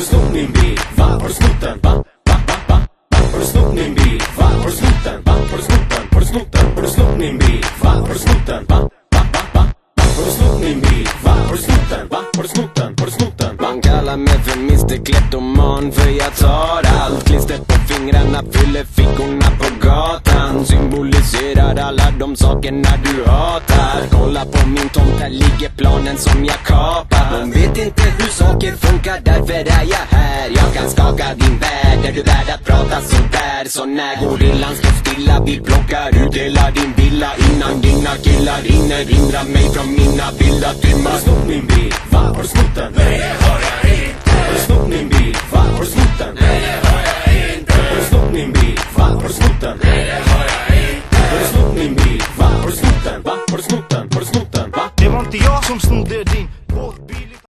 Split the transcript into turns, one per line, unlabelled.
snott min bil? Va? Har du snott den? Va? Har du snott min bil? Va? Har du snott den? Va? Har du snott den? Har du snott den? Har du snott min bil? Va? Har du snott den? Va? Har du snott min bil? Va? Har du snott den? Va? Har du snott den? Har du snott den?
Man kallar mig för Mr. Kleptoman, för jag tar allt. Klistret på fingrarna fyller fickorna på gatan. Symboliserar alla de sakerna du hatar. Kolla på min tomt, där ligger planen som jag kapar. De vet inte hur saker funkar, därför är jag här. Jag kan skaka din värld, är du värd att prata sådär? Så när gorillan står stilla, vi plockar ut hela din villa. Innan dina killar hinner hindra mig från mina vilda timmar.
Har du snott min bil? Va? Har du snott den?
Nej, det har jag inte.
Har du snott min bil? Va? Har du snott den?
Nej, det har jag inte.
Har du snott min bil? Va? Har du snott den?
Nej, det har jag inte.
Har du snott min bil? Va? Har du snott den? Va? Har du snott den? Har du snott den? Va?
Det var inte jag som snodde din båtbil.